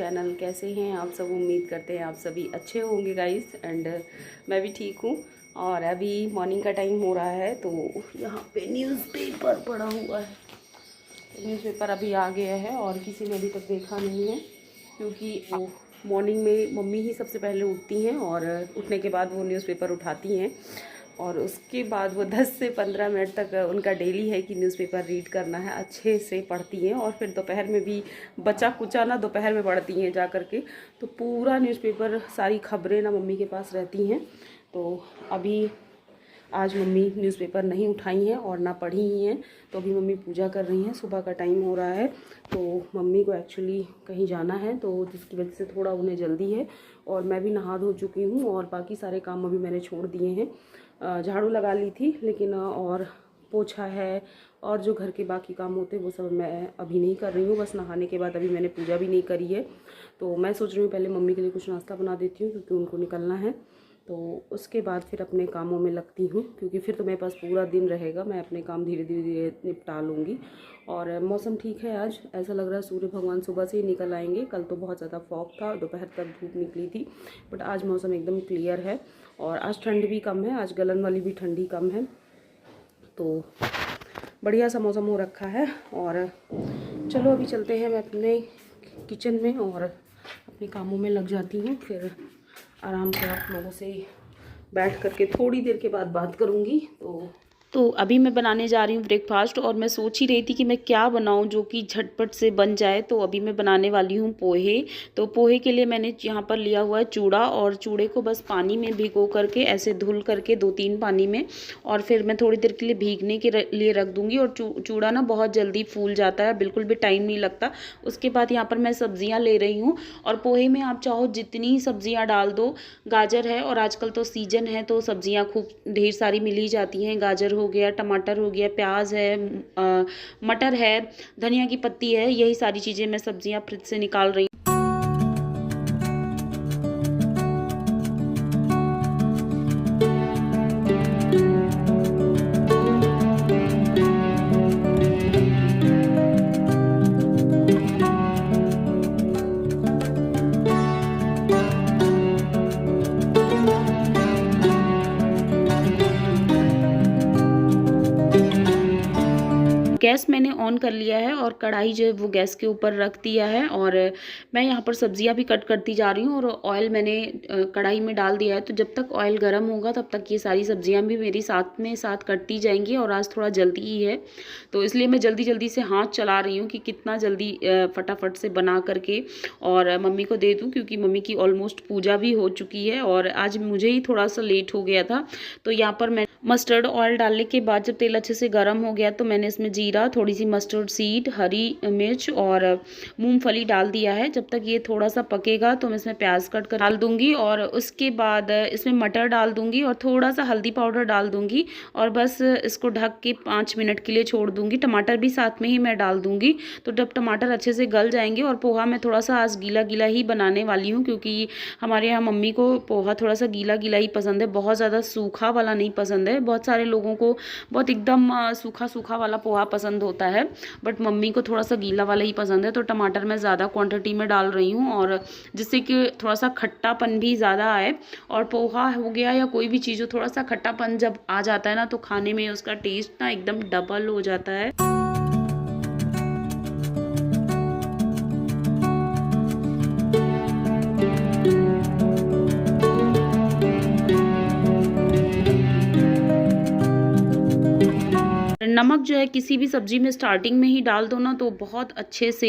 Channel. कैसे हैं आप सब? उम्मीद करते हैं आप सभी अच्छे होंगे गाइस। एंड मैं भी ठीक हूँ। और अभी मॉर्निंग का टाइम हो रहा है तो यहाँ पे न्यूज़पेपर पड़ा हुआ है। न्यूज़पेपर अभी आ गया है और किसी ने अभी तक देखा नहीं है, क्योंकि मॉर्निंग में मम्मी ही सबसे पहले उठती हैं और उठने के बाद वो न्यूज़पेपर उठाती हैं। और उसके बाद वो 10 से 15 मिनट तक उनका डेली है कि न्यूज़पेपर रीड करना है, अच्छे से पढ़ती हैं। और फिर दोपहर में भी बचा कुचा ना दोपहर में पढ़ती हैं जा कर के। तो पूरा न्यूज़पेपर, सारी खबरें ना मम्मी के पास रहती हैं। तो अभी आज मम्मी न्यूज़पेपर नहीं उठाई हैं और ना पढ़ी ही हैं। तो अभी मम्मी पूजा कर रही हैं, सुबह का टाइम हो रहा है। तो मम्मी को एक्चुअली कहीं जाना है, तो जिसकी वजह से थोड़ा उन्हें जल्दी है। और मैं भी नहा धो चुकी हूँ और बाकी सारे काम अभी मैंने छोड़ दिए हैं। झाड़ू लगा ली थी, लेकिन और पोछा है और जो घर के बाकी काम होते हैं वो सब मैं अभी नहीं कर रही हूँ। बस नहाने के बाद अभी मैंने पूजा भी नहीं करी है। तो मैं सोच रही हूँ पहले मम्मी के लिए कुछ नाश्ता बना देती हूँ, क्योंकि उनको निकलना है। तो उसके बाद फिर अपने कामों में लगती हूँ, क्योंकि फिर तो मेरे पास पूरा दिन रहेगा। मैं अपने काम धीरे धीरे निपटा लूँगी। और मौसम ठीक है आज, ऐसा लग रहा है सूर्य भगवान सुबह से ही निकल आएंगे। कल तो बहुत ज़्यादा फॉग था, दोपहर तक धूप निकली थी, बट आज मौसम एकदम क्लियर है। और आज ठंड भी कम है, आज गलन वाली भी ठंडी कम है। तो बढ़िया सा मौसम हो रखा है। और चलो अभी चलते हैं, मैं अपने किचन में और अपने कामों में लग जाती हूँ। फिर आराम से आप लोगों से बैठ करके थोड़ी देर के बाद बात करूँगी। तो अभी मैं बनाने जा रही हूँ ब्रेकफास्ट। और मैं सोच ही रही थी कि मैं क्या बनाऊँ जो कि झटपट से बन जाए। तो अभी मैं बनाने वाली हूँ पोहे। तो पोहे के लिए मैंने यहाँ पर लिया हुआ है चूड़ा, और चूड़े को बस पानी में भिगो करके ऐसे धुल करके 2-3 पानी में, और फिर मैं थोड़ी देर के लिए भीगने के लिए रख दूँगी। और चूड़ा ना बहुत जल्दी फूल जाता है, बिल्कुल भी टाइम नहीं लगता। उसके बाद यहाँ पर मैं सब्जियाँ ले रही हूँ। और पोहे में आप चाहो जितनी सब्जियाँ डाल दो। गाजर है और आजकल तो सीजन है तो सब्जियाँ खूब ढेर सारी मिल ही जाती हैं। गाजर हो गया, टमाटर हो गया, प्याज है, मटर है, धनिया की पत्ती है, यही सारी चीज़ें मैं सब्जियां फ्रिज से निकाल रही हूँ। गैस मैंने ऑन कर लिया है और कढ़ाई जो है वो गैस के ऊपर रख दिया है। और मैं यहाँ पर सब्जियाँ भी कट करती जा रही हूँ और ऑयल मैंने कढ़ाई में डाल दिया है। तो जब तक ऑयल गर्म होगा तब तक ये सारी सब्जियाँ भी मेरी साथ कटती जाएंगी। और आज थोड़ा जल्दी ही है, तो इसलिए मैं जल्दी जल्दी से हाथ चला रही हूँ कि कितना जल्दी फटाफट से बना करके और मम्मी को दे दूँ, क्योंकि मम्मी की ऑलमोस्ट पूजा भी हो चुकी है और आज मुझे ही थोड़ा सा लेट हो गया था। तो यहाँ पर मैं मस्टर्ड ऑयल डालने के बाद जब तेल अच्छे से गर्म हो गया तो मैंने इसमें जीरा, थोड़ी सी मस्टर्ड सीड, हरी मिर्च और मूंगफली डाल दिया है। जब तक ये थोड़ा सा पकेगा तो मैं इसमें प्याज कट कर डाल दूंगी। और उसके बाद इसमें मटर डाल दूंगी और थोड़ा सा हल्दी पाउडर डाल दूंगी। और बस इसको ढक के 5 मिनट के लिए छोड़ दूंगी। टमाटर भी साथ में ही मैं डाल दूंगी। तो जब टमाटर अच्छे से गल जाएंगे, और पोहा मैं थोड़ा सा आज गीला गीला ही बनाने वाली हूँ, क्योंकि हमारे यहाँ मम्मी को पोहा थोड़ा सा गीला गीला ही पसंद है, बहुत ज़्यादा सूखा वाला नहीं पसंद है। बहुत सारे लोगों को बहुत एकदम सूखा सूखा वाला पोहा पसंद होता है, बट मम्मी को थोड़ा सा गीला वाला ही पसंद है। तो टमाटर मैं ज़्यादा क्वांटिटी में डाल रही हूँ, और जिससे कि थोड़ा सा खट्टापन भी ज़्यादा आए। और पोहा हो गया या कोई भी चीज़ हो, थोड़ा सा खट्टापन जब आ जाता है ना तो खाने में उसका टेस्ट ना एकदम डबल हो जाता है। नमक जो है किसी भी सब्जी में स्टार्टिंग में ही डाल दो ना तो बहुत अच्छे से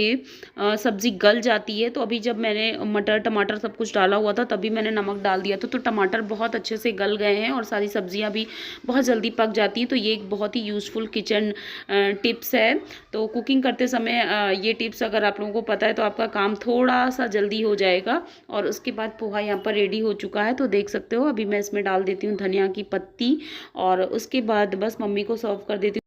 सब्जी गल जाती है। तो अभी जब मैंने मटर टमाटर सब कुछ डाला हुआ था तभी मैंने नमक डाल दिया था, तो टमाटर बहुत अच्छे से गल गए हैं और सारी सब्जियां भी बहुत जल्दी पक जाती हैं। तो ये एक बहुत ही यूज़फुल किचन टिप्स है। तो कुकिंग करते समय ये टिप्स अगर आप लोगों को पता है तो आपका काम थोड़ा सा जल्दी हो जाएगा। और उसके बाद पोहा यहाँ पर रेडी हो चुका है, तो देख सकते हो। अभी मैं इसमें डाल देती हूँ धनिया की पत्ती और उसके बाद बस मम्मी को सर्व कर देती हूँ।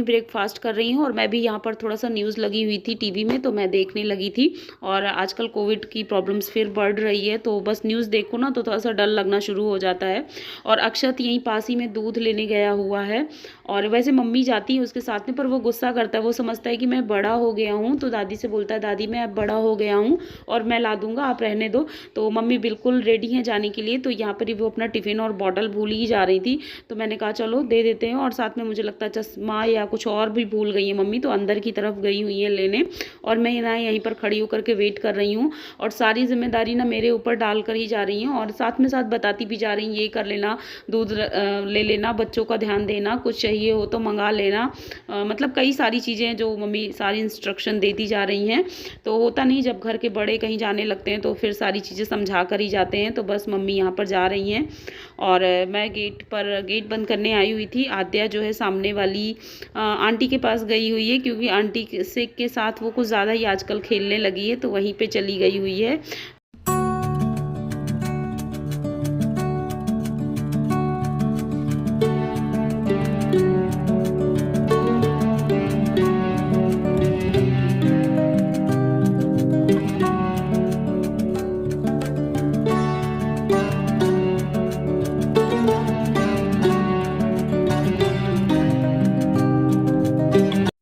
ब्रेकफास्ट कर रही हूँ और मैं भी यहाँ पर थोड़ा सा न्यूज़ लगी हुई थी टीवी में, तो मैं देखने लगी थी। और आजकल कोविड की प्रॉब्लम्स फिर बढ़ रही है, तो बस न्यूज़ देखो ना तो थोड़ा सा डर लगना शुरू हो जाता है। और अक्षत यहीं पास ही में दूध लेने गया हुआ है, और वैसे मम्मी जाती है उसके साथ में, पर वो गुस्सा करता है। वो समझता है कि मैं बड़ा हो गया हूँ, तो दादी से बोलता है दादी मैं अब बड़ा हो गया हूँ और मैं ला दूंगा, आप रहने दो। तो मम्मी बिल्कुल रेडी हैं जाने के लिए। तो यहाँ पर ही वो अपना टिफ़िन और बॉटल भूल ही जा रही थी, तो मैंने कहा चलो दे देते हैं। और साथ में मुझे लगता है चश्मा या कुछ और भी भूल गई है मम्मी, तो अंदर की तरफ गई हुई है लेने, और मैं ना यहीं पर खड़ी होकर के वेट कर रही हूँ। और सारी जिम्मेदारी ना मेरे ऊपर डाल कर ही जा रही हैं, और साथ में साथ बताती भी जा रही हैं, ये कर लेना, दूध ले लेना, बच्चों का ध्यान देना, कुछ चाहिए हो तो मंगा लेना। मतलब कई सारी चीज़ें जो मम्मी सारी इंस्ट्रक्शन देती जा रही हैं। तो होता नहीं, जब घर के बड़े कहीं जाने लगते हैं तो फिर सारी चीज़ें समझा कर ही जाते हैं। तो बस मम्मी यहाँ पर जा रही हैं, और मैं गेट बंद करने आई हुई थी। आद्या जो है सामने वाली आंटी के पास गई हुई है, क्योंकि आंटी से के साथ वो कुछ ज़्यादा ही आजकल खेलने लगी है, तो वहीं पे चली गई हुई है।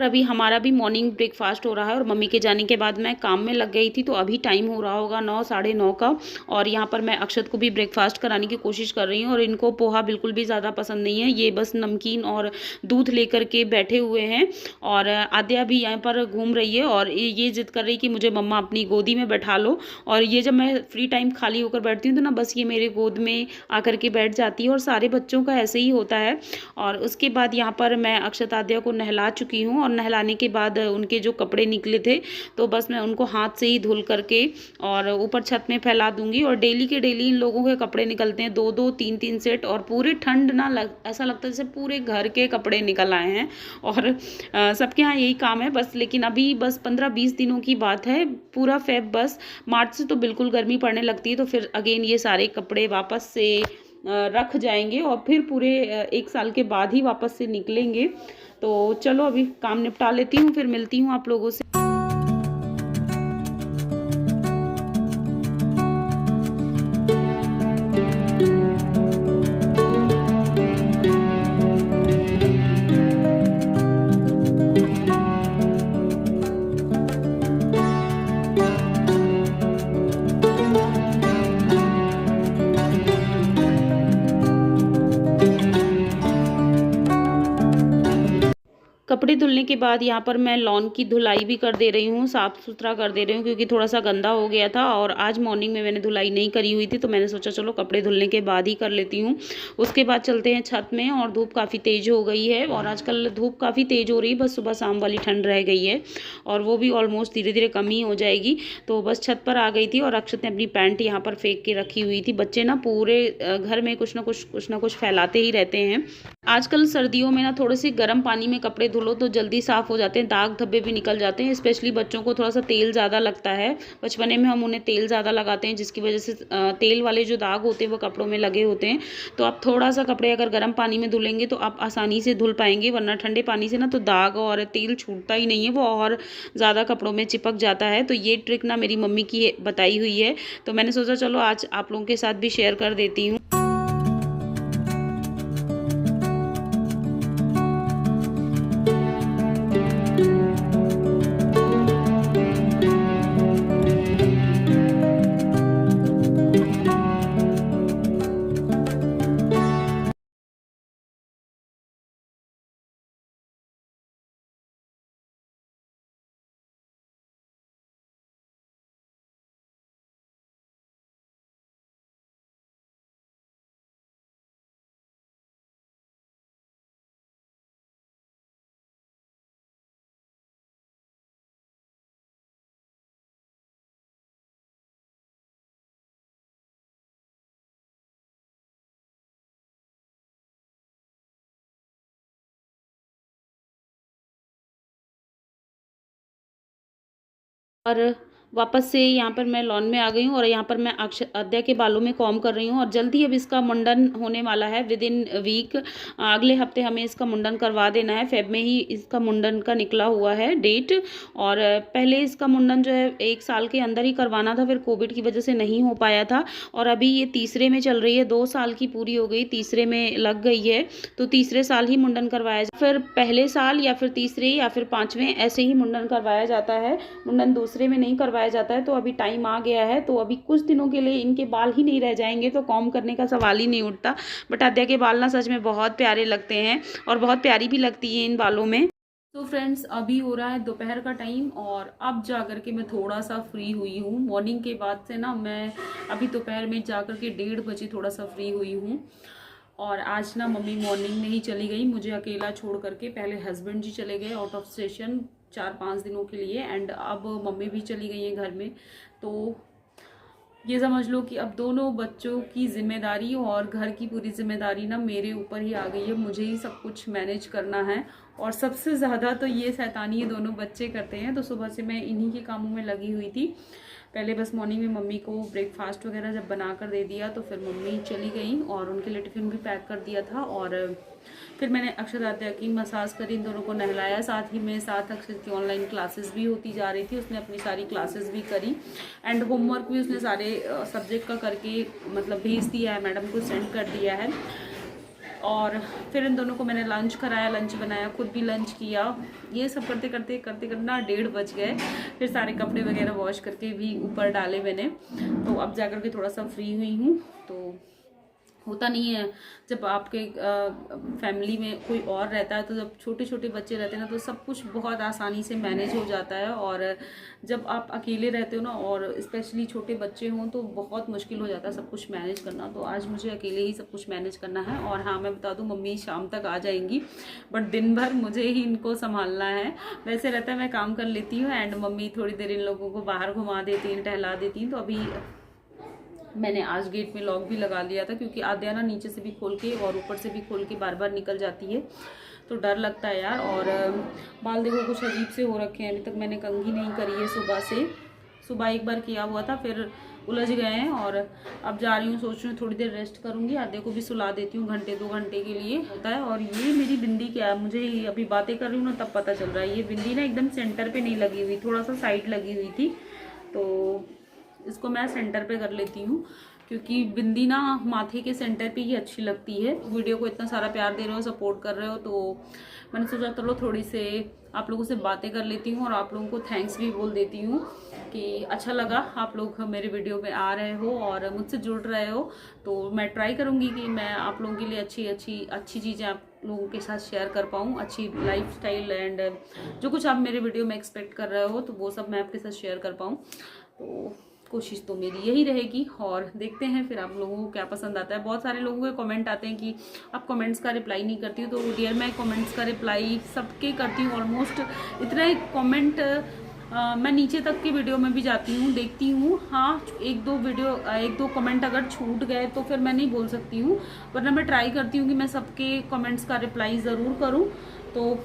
अभी हमारा भी मॉर्निंग ब्रेकफास्ट हो रहा है, और मम्मी के जाने के बाद मैं काम में लग गई थी, तो अभी टाइम हो रहा होगा 9 साढ़े 9 का। और यहाँ पर मैं अक्षत को भी ब्रेकफास्ट कराने की कोशिश कर रही हूँ, और इनको पोहा बिल्कुल भी ज़्यादा पसंद नहीं है, ये बस नमकीन और दूध लेकर के बैठे हुए हैं। और आद्या भी यहाँ पर घूम रही है, और ये जिद कर रही कि मुझे मम्मा अपनी गोदी में बैठा लो। और ये जब मैं फ्री टाइम खाली होकर बैठती हूँ तो ना बस ये मेरे गोद में आकर के बैठ जाती है, और सारे बच्चों का ऐसे ही होता है। और उसके बाद यहाँ पर मैं अक्षत आद्या को नहला चुकी हूँ, और नहलाने के बाद उनके जो कपड़े निकले थे तो बस मैं उनको हाथ से ही धुल करके और ऊपर छत में फैला दूंगी। और डेली के डेली इन लोगों के कपड़े निकलते हैं, 2-2 3-3 सेट, और पूरी ठंड ना ऐसा लगता है जैसे पूरे घर के कपड़े निकल आए हैं। और सबके यहाँ यही काम है बस। लेकिन अभी बस 15-20 दिनों की बात है, पूरा फेब, बस मार्च से तो बिल्कुल गर्मी पड़ने लगती है, तो फिर अगेन ये सारे कपड़े वापस से रख जाएंगे, और फिर पूरे 1 साल के बाद ही वापस से निकलेंगे। तो चलो अभी काम निपटा लेती हूँ, फिर मिलती हूँ आप लोगों से। कपड़े धुलने के बाद यहाँ पर मैं लॉन की धुलाई भी कर दे रही हूँ, साफ़ सुथरा कर दे रही हूँ, क्योंकि थोड़ा सा गंदा हो गया था। और आज मॉर्निंग में मैंने धुलाई नहीं करी हुई थी, तो मैंने सोचा चलो कपड़े धुलने के बाद ही कर लेती हूँ। उसके बाद चलते हैं छत में, और धूप काफ़ी तेज़ हो गई है, और आजकल धूप काफ़ी तेज़ हो रही है, बस सुबह शाम वाली ठंड रह गई है, और वो भी ऑलमोस्ट धीरे धीरे कम ही हो जाएगी। तो बस छत पर आ गई थी, और अक्षत ने अपनी पैंट यहाँ पर फेंक के रखी हुई थी। बच्चे ना पूरे घर में कुछ ना कुछ फैलाते ही रहते हैं। आजकल सर्दियों में ना थोड़े से गर्म पानी में कपड़े धुलो तो जल्दी साफ़ हो जाते हैं, दाग धब्बे भी निकल जाते हैं। स्पेशली बच्चों को थोड़ा सा तेल ज़्यादा लगता है, बचपने में हम उन्हें तेल ज़्यादा लगाते हैं, जिसकी वजह से तेल वाले जो दाग होते हैं वो कपड़ों में लगे होते हैं। तो आप थोड़ा सा कपड़े अगर गर्म पानी में धुलेंगे तो आप आसानी से धुल पाएंगे, वरना ठंडे पानी से ना तो दाग और तेल छूटता ही नहीं है, वो और ज़्यादा कपड़ों में चिपक जाता है। तो ये ट्रिक ना मेरी मम्मी की बताई हुई है, तो मैंने सोचा चलो आज आप लोगों के साथ भी शेयर कर देती हूँ। और वापस से यहाँ पर मैं लॉन में आ गई हूँ और यहाँ पर मैं आद्या के बालों में कॉम्ब कर रही हूँ और जल्दी अब इसका मुंडन होने वाला है। विद इन वीक अगले हफ्ते हमें इसका मुंडन करवा देना है। फेब में ही इसका मुंडन का निकला हुआ है डेट। और पहले इसका मुंडन जो है 1 साल के अंदर ही करवाना था, फिर कोविड की वजह से नहीं हो पाया था और अभी ये तीसरे में चल रही है। 2 साल की पूरी हो गई, तीसरे में लग गई है, तो तीसरे साल ही मुंडन करवाया फिर पहले साल या फिर तीसरे या फिर 5वें ऐसे ही मुंडन करवाया जाता है। मुंडन दूसरे में नहीं करवाया जाता है। तो अभी टाइम आ गया है, तो अभी कुछ दिनों के लिए इनके बाल ही नहीं रह जाएंगे तो कॉम्ब करने का सवाल ही नहीं उठता। बट आद्या के बाल ना सच में बहुत प्यारे लगते हैं और बहुत प्यारी भी लगती है इन बालों में। तो फ्रेंड्स अभी हो रहा है दोपहर का टाइम और अब जा कर के मैं थोड़ा सा फ्री हुई हूँ। मॉर्निंग के बाद से ना मैं अभी दोपहर में जा कर के 1:30 बजे थोड़ा सा फ्री हुई हूँ। और आज ना मम्मी मॉर्निंग में ही चली गई मुझे अकेला छोड़ करके। पहले हस्बैंड जी चले गए आउट ऑफ स्टेशन 4-5 दिनों के लिए एंड अब मम्मी भी चली गई हैं घर में। तो ये समझ लो कि अब दोनों बच्चों की जिम्मेदारी और घर की पूरी जिम्मेदारी ना मेरे ऊपर ही आ गई है। मुझे ही सब कुछ मैनेज करना है और सबसे ज़्यादा तो ये शैतानी ये दोनों बच्चे करते हैं। तो सुबह से मैं इन्हीं के कामों में लगी हुई थी। पहले बस मॉर्निंग में मम्मी को ब्रेकफास्ट वगैरह जब बना कर दे दिया तो फिर मम्मी चली गई और उनके लिए टिफ़िन भी पैक कर दिया था। और फिर मैंने अक्षत आद्या की मसाज करी, इन दोनों को नहलाया। साथ ही में साथ अक्षत की ऑनलाइन क्लासेस भी होती जा रही थी, उसने अपनी सारी क्लासेस भी करी एंड होमवर्क भी उसने सारे सब्जेक्ट का करके मतलब भेज दिया है, मैडम को सेंड कर दिया है। और फिर इन दोनों को मैंने लंच कराया, लंच बनाया, खुद भी लंच किया। ये सब करते करते ना 1:30 बज गए। फिर सारे कपड़े वगैरह वॉश करके भी ऊपर डाले मैंने। तो अब जाकर के थोड़ा सा फ्री हुई हूँ। तो होता नहीं है जब आपके फैमिली में कोई और रहता है, तो जब छोटे छोटे बच्चे रहते हैं ना तो सब कुछ बहुत आसानी से मैनेज हो जाता है। और जब आप अकेले रहते हो ना और स्पेशली छोटे बच्चे हों तो बहुत मुश्किल हो जाता है सब कुछ मैनेज करना। तो आज मुझे अकेले ही सब कुछ मैनेज करना है। और हाँ, मैं बता दूँ मम्मी शाम तक आ जाएंगी बट दिन भर मुझे ही इनको संभालना है। वैसे रहता है मैं काम कर लेती हूँ एंड मम्मी थोड़ी देर इन लोगों को बाहर घुमा देती हैं, टहला देती हैं। तो अभी मैंने आज गेट में लॉक भी लगा लिया था क्योंकि आद्या ना नीचे से भी खोल के और ऊपर से भी खोल के बार बार निकल जाती है, तो डर लगता है यार। और बाल देखो कुछ अजीब से हो रखे हैं, अभी तक मैंने कंघी नहीं करी है सुबह से। सुबह एक बार किया हुआ था, फिर उलझ गए हैं। और अब जा रही हूँ, सोच रही हूँ थोड़ी देर रेस्ट करूँगी, आद्या को भी सुला देती हूँ, 1-2 घंटे के लिए होता है। और ये मेरी बिंदी क्या है, मुझे अभी बातें कर रही हूँ ना तब पता चल रहा है, ये बिंदी ना एकदम सेंटर पे नहीं लगी हुई, थोड़ा सा साइड लगी हुई थी। तो इसको मैं सेंटर पे कर लेती हूँ क्योंकि बिंदी ना माथे के सेंटर पे ही अच्छी लगती है। वीडियो को इतना सारा प्यार दे रहे हो, सपोर्ट कर रहे हो, तो मैंने सोचा चलो थोड़ी से आप लोगों से बातें कर लेती हूँ और आप लोगों को थैंक्स भी बोल देती हूँ कि अच्छा लगा आप लोग मेरे वीडियो में आ रहे हो और मुझसे जुड़ रहे हो। तो मैं ट्राई करूँगी कि मैं आप लोगों के लिए अच्छी चीज़ें आप लोगों के साथ शेयर कर पाऊँ, अच्छी लाइफस्टाइल एंड जो कुछ आप मेरे वीडियो में एक्सपेक्ट कर रहे हो तो वो सब मैं आपके साथ शेयर कर पाऊँ। तो कोशिश तो मेरी यही रहेगी और देखते हैं फिर आप लोगों को क्या पसंद आता है। बहुत सारे लोगों के कमेंट आते हैं कि आप कमेंट्स का रिप्लाई नहीं करती हो, तो डियर मैं कमेंट्स का रिप्लाई सबके करती हूँ ऑलमोस्ट। इतना कमेंट मैं नीचे तक की वीडियो में भी जाती हूँ, देखती हूँ। हाँ, एक दो कमेंट अगर छूट गए तो फिर मैं नहीं बोल सकती हूँ, वरना मैं ट्राई करती हूँ कि मैं सबके कमेंट्स का रिप्लाई ज़रूर करूँ। तो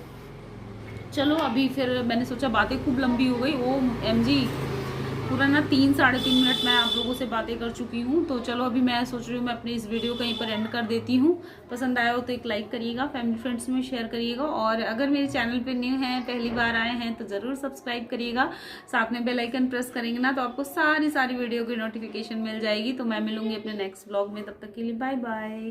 चलो अभी फिर मैंने सोचा बातें खूब लंबी हो गई, ओ MG पूरा ना 3-3.5 मिनट मैं आप लोगों से बातें कर चुकी हूँ। तो चलो अभी मैं सोच रही हूँ मैं अपनी इस वीडियो कहीं पर एंड कर देती हूँ। पसंद आया हो तो एक लाइक करिएगा, फैमिली फ्रेंड्स में शेयर करिएगा और अगर मेरे चैनल पे न्यू हैं, पहली बार आए हैं तो ज़रूर सब्सक्राइब करिएगा। साथ में बेल आइकन प्रेस करेंगे ना तो आपको सारी वीडियो की नोटिफिकेशन मिल जाएगी। तो मैं मिलूंगी अपने नेक्स्ट ब्लॉग में, तब तक के लिए बाय बाय।